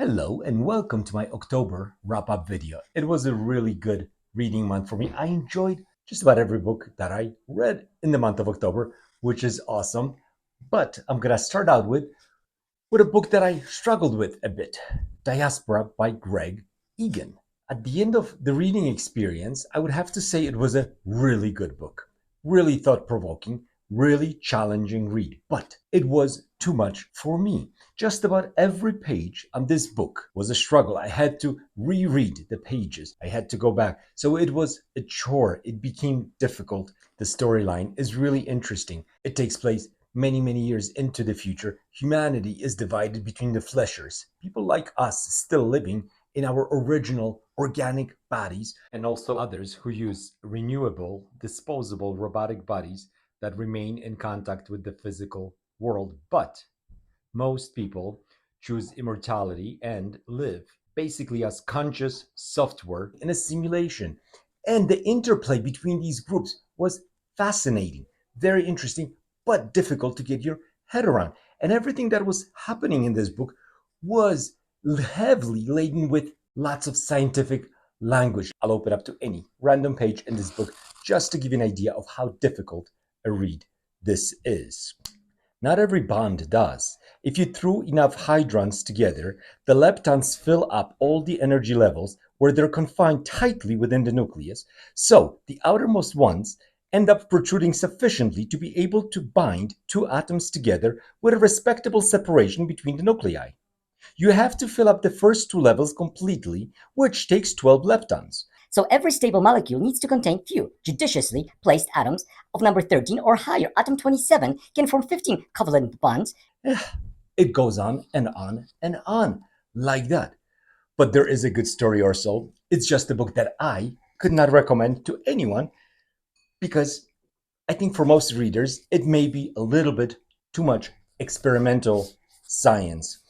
Hello and welcome to my October wrap-up video. It was a really good reading month for me. I enjoyed just about every book that I read in the month of October, which is awesome. But I'm gonna start out with a book that I struggled with a bit, Diaspora by Egan. At the end of the reading experience, I would have to say it was a really good book, really thought-provoking, really challenging read, but it was too much for me. Just about every page on this book was a struggle. I had to reread the pages. I had to go back. So it was a chore. It became difficult. The storyline is really interesting. It takes place many years into the future. Humanity is divided between the fleshers, people like us still living in our original organic bodies, and also others who use renewable, disposable robotic bodies that remain in contact with the physical world. But most people choose immortality and live basically as conscious software in a simulation. And the interplay between these groups was fascinating, very interesting, but difficult to get your head around. And everything that was happening in this book was heavily laden with lots of scientific language. I'll open up to any random page in this book just to give you an idea of how difficult a read this is. Not every bond does. If you threw enough hydrons together, the leptons fill up all the energy levels where they're confined tightly within the nucleus, so the outermost ones end up protruding sufficiently to be able to bind two atoms together with a respectable separation between the nuclei. You have to fill up the first two levels completely, which takes 12 leptons. So every stable molecule needs to contain few, judiciously placed atoms of number 13 or higher. Atom 27 can form 15 covalent bonds. It goes on and on and on like that. But there is a good story or so. It's just a book that I could not recommend to anyone because I think for most readers, it may be a little bit too much experimental science.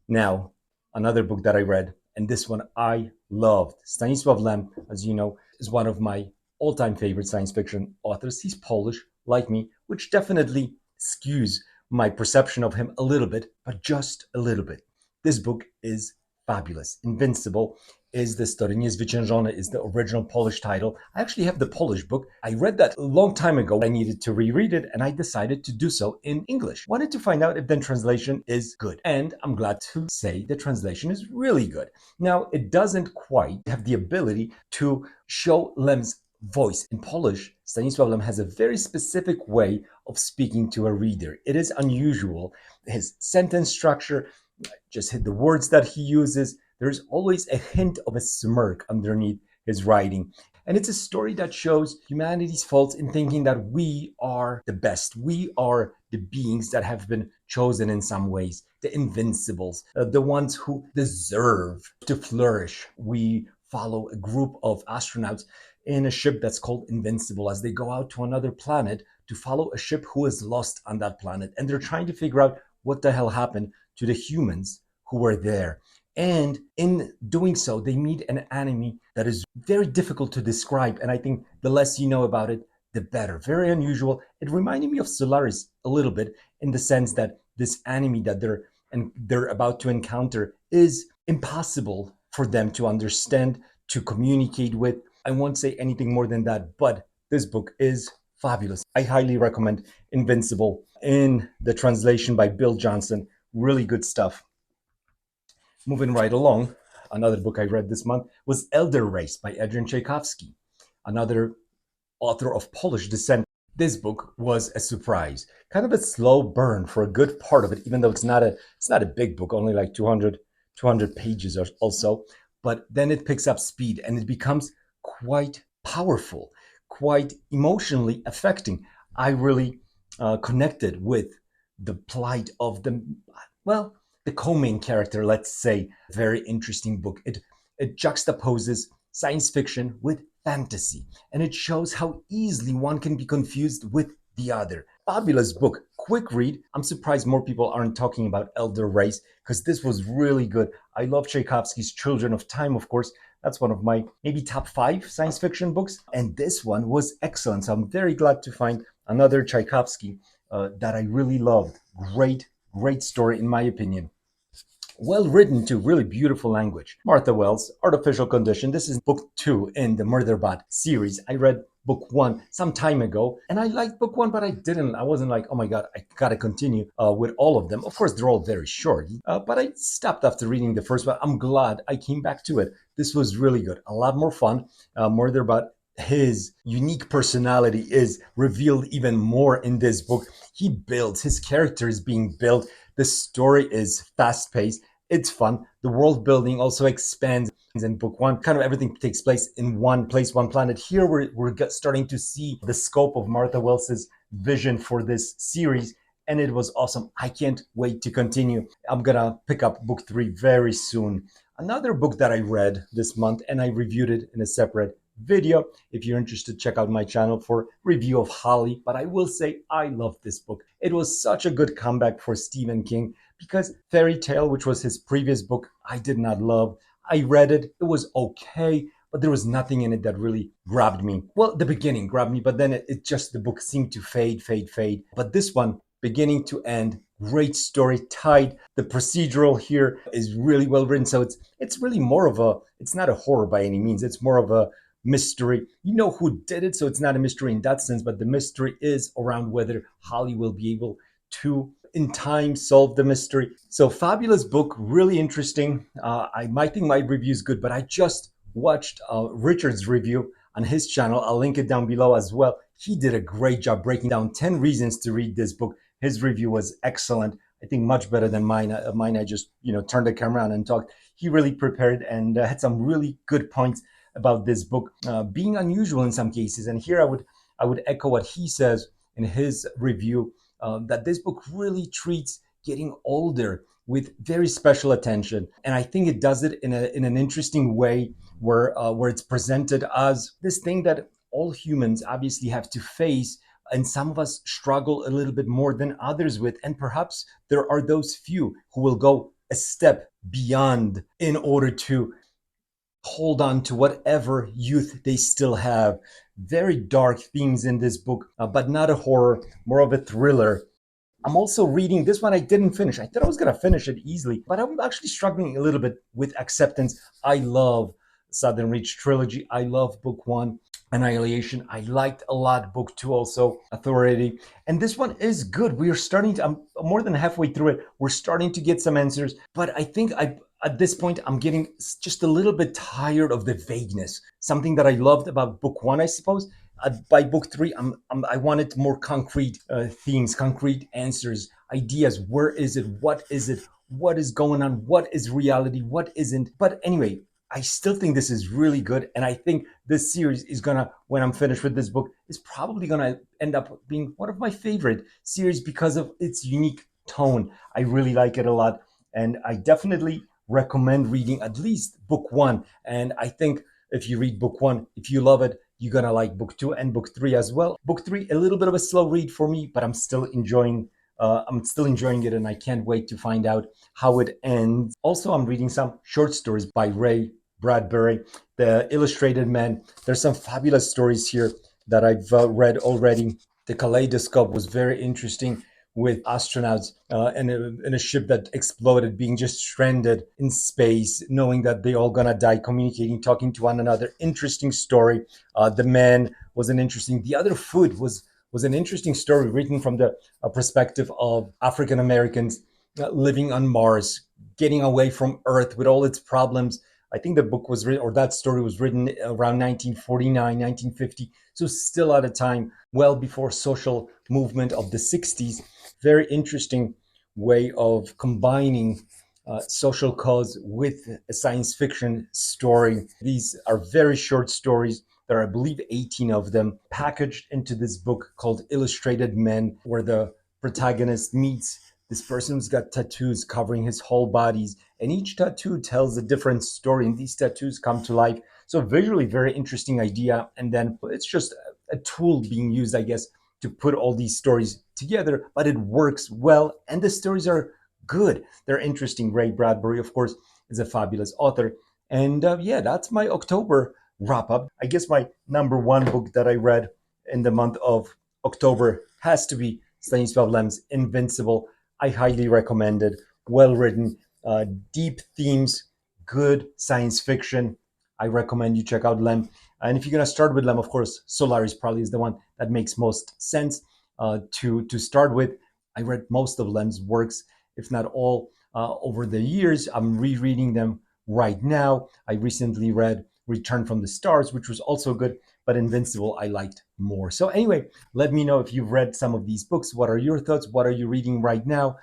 Now, another book that I read, and this one I loved. Stanislaw Lem, as you know, is one of my all-time favorite science fiction authors. He's Polish, like me, which definitely skews my perception of him a little bit, but just a little bit. This book is fabulous. Invincible is the story. Niezwyciężony is the original Polish title. I actually have the Polish book. I read that a long time ago. I needed to reread it, and I decided to do so in English. Wanted to find out if the translation is good, and I'm glad to say the translation is really good. Now, it doesn't quite have the ability to show Lem's voice. In Polish, Stanislaw Lem has a very specific way of speaking to a reader. It is unusual. His sentence structure, just hit the words that he uses, there's always a hint of a smirk underneath his writing. And it's a story that shows humanity's faults in thinking that we are the best. We are the beings that have been chosen in some ways, the invincibles, the ones who deserve to flourish. We follow a group of astronauts in a ship that's called Invincible as they go out to another planet to follow a ship who is lost on that planet. And they're trying to figure out what the hell happened to the humans who were there. And in doing so, they meet an enemy that is very difficult to describe. And I think the less you know about it, the better. Very unusual. It reminded me of Solaris a little bit in the sense that this enemy that they're about to encounter is impossible for them to understand, to communicate with. I won't say anything more than that, but this book is fabulous. I highly recommend Invincible in the translation by Bill Johnson. Really good stuff. Moving right along, another book I read this month was Elder Race by Adrian Tchikovsky, another author of Polish descent. This book was a surprise, kind of a slow burn for a good part of it, even though it's not a big book, only like 200 pages or so. But then it picks up speed and it becomes quite powerful, quite emotionally affecting. I really connected with the plight of the co-main character, let's say. Very interesting book. It juxtaposes science fiction with fantasy, and it shows how easily one can be confused with the other. Fabulous book, quick read. I'm surprised more people aren't talking about Elder Race because this was really good. I love Tchaikovsky's Children of Time, of course. That's one of my maybe top 5 science fiction books, and this one was excellent. So I'm very glad to find another Tchaikovsky that I really loved. Great story, in my opinion. well written too, really beautiful language. Martha Wells, Artificial Condition. This is book 2 in the Murderbot series. I read book 1 some time ago, and I liked book 1, but I wasn't like, oh my god, I gotta continue with all of them. Of course, they're all very short, but I stopped after reading the first one. I'm glad I came back to it. This was really good, a lot more fun. Murderbot, his unique personality is revealed even more in this book. He builds, his character is being built. The story is fast paced. It's fun. The world building also expands. In book 1, kind of everything takes place in one place, one planet. Here we're starting to see the scope of Martha Wells's vision for this series, and it was awesome. I can't wait to continue. I'm gonna pick up book 3 very soon. Another book that I read this month, and I reviewed it in a separate video. If you're interested, check out my channel for review of Holly. But I will say I love this book. It was such a good comeback for Stephen King, because Fairy Tale, which was his previous book, I did not love. I read it. It was okay, but there was nothing in it that really grabbed me. Well, the beginning grabbed me, but then it just, the book seemed to fade. But this one, beginning to end, great story, tight. The procedural here is really well written. So it's really more of a, it's not a horror by any means. It's more of a mystery. You know who did it, so it's not a mystery in that sense, but the mystery is around whether Holly will be able to in time solve the mystery. So fabulous book, really interesting. I might think my review is good, but I just watched Richard's review on his channel. I'll link it down below as well. He did a great job breaking down 10 reasons to read this book. His review was excellent. I think much better than mine. Mine, I just turned the camera on and talked. He really prepared and had some really good points about this book being unusual in some cases. And here I would echo what he says in his review, that this book really treats getting older with very special attention. And I think it does it in an interesting way where it's presented as this thing that all humans obviously have to face, and some of us struggle a little bit more than others with. And perhaps there are those few who will go a step beyond in order to hold on to whatever youth they still have. Very dark themes in this book, but not a horror, more of a thriller. I'm also reading this one. I didn't finish. I thought I was going to finish it easily, but I'm actually struggling a little bit with Acceptance. I love Southern Reach trilogy. I love book 1, Annihilation. I liked a lot book 2 also, Authority. And this one is good. We are starting to, I'm more than halfway through it. We're starting to get some answers, but I think at this point, I'm getting just a little bit tired of the vagueness. Something that I loved about book 1, I suppose. By book 3, I wanted more concrete themes, concrete answers, ideas. Where is it? What is it? What is going on? What is reality? What isn't? But anyway, I still think this is really good. And I think this series is gonna, when I'm finished with this book, is probably gonna end up being one of my favorite series because of its unique tone. I really like it a lot. And I definitely recommend reading at least book 1. And I think if you read book 1, if you love it, you're gonna like book 2 and book 3 as well. Book 3, a little bit of a slow read for me, but I'm still enjoying it, and I can't wait to find out how it ends. Also, I'm reading some short stories by Ray Bradbury, The Illustrated Man. There's some fabulous stories here that I've read already. The Kaleidoscope was very interesting, with astronauts in a ship that exploded, being just stranded in space, knowing that they all gonna die, communicating, talking to one another. Interesting story. The Man was an interesting. The Other Food was an interesting story written from the perspective of African Americans living on Mars, getting away from Earth with all its problems. I think the book was written, or that story was written around 1949, 1950. So still at a time well before social movement of the 60s. Very interesting way of combining social cause with a science fiction story. These are very short stories. There are, I believe, 18 of them packaged into this book called Illustrated Men, where the protagonist meets this person who's got tattoos covering his whole body, and each tattoo tells a different story, and these tattoos come to life. So visually, very interesting idea. And then it's just a tool being used, I guess, to put all these stories together, but it works well, and the stories are good. They're interesting. Ray Bradbury, of course, is a fabulous author. And yeah, that's my October wrap up. I guess my number 1 book that I read in the month of October has to be Stanislaw Lem's Invincible. I highly recommend it. Well written, deep themes, good science fiction. I recommend you check out Lem. And if you're going to start with Lem, of course, Solaris probably is the one that makes most sense to start with. I read most of Lem's works, if not all, over the years. I'm rereading them right now. I recently read Return from the Stars, which was also good, but Invincible I liked more. So anyway, let me know if you've read some of these books. What are your thoughts? What are you reading right now?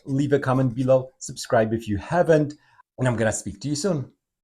Leave a comment below. Subscribe if you haven't. And I'm going to speak to you soon.